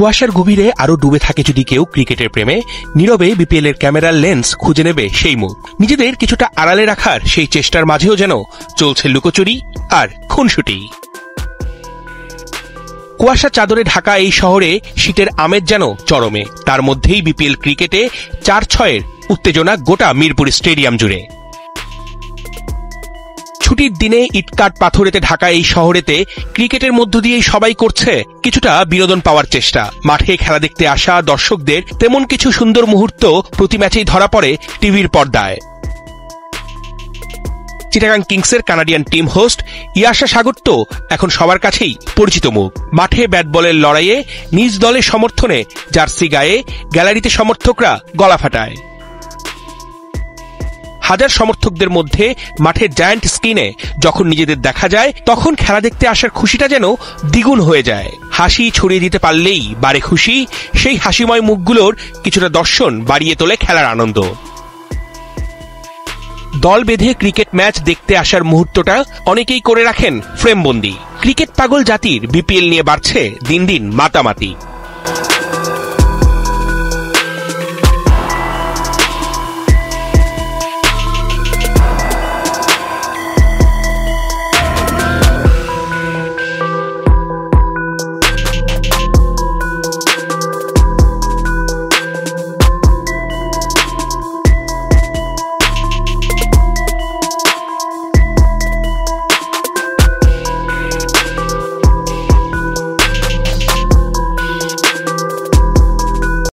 কুয়াশার গভীরে আরো ডুবে থাকে যদি কেউ ক্রিকেটের প্রেমে, নীরবে বিপিএল এর ক্যামেরার লেন্স খুঁজে নেবে সেই মুখ। নিজেদের কিছুটা আড়ালে রাখার সেই চেষ্টার মাঝেও যেন চলছে লুকোচুরি আর খুনসুটি। কুয়াশা চাদরে ঢাকা এই শহরে শীতের আমেজ যেন চরমে। তার মধ্যেই বিপিএল ক্রিকেটে 4-6-এর উত্তেজনা গোটা মিরপুর স্টেডিয়াম জুড়ে। ছুটির দিনে ইটকাট পাথরেতে ঢাকা এই শহরেতে ক্রিকেটের মধ্য দিয়েই সবাই করছে কিছুটা বিনোদন পাওয়ার চেষ্টা। মাঠে খেলা দেখতে আসা দর্শকদের তেমন কিছু সুন্দর মুহূর্ত প্রতি ম্যাচেই ধরা পড়ে টিভির পর্দায়। চিটাগাং কিংসের কানাডিয়ান টিম হোস্ট ইয়াশা সাগর তো এখন সবার কাছেই পরিচিত মুখ। মাঠে ব্যাট বলের লড়াইয়ে নিজ দলের সমর্থনে জার্সি গায়ে গ্যালারিতে সমর্থকরা গলা ফাটায়। হাজার সমর্থকদের মধ্যে মাঠের জায়ান্ট স্ক্রিনে যখন নিজেদের দেখা যায়, তখন খেলা দেখতে আসার খুশিটা যেন দ্বিগুণ হয়ে যায়। হাসি ছড়িয়ে দিতে পারলেই বাড়ে খুশি, সেই হাসিময় মুখগুলোর কিছুটা দর্শন বাড়িয়ে তোলে খেলার আনন্দ। দল বেঁধে ক্রিকেট ম্যাচ দেখতে আসার মুহূর্তটা অনেকেই করে রাখেন ফ্রেমবন্দি। ক্রিকেট পাগল জাতির বিপিএল নিয়ে বাড়ছে দিন দিন মাতামাতি।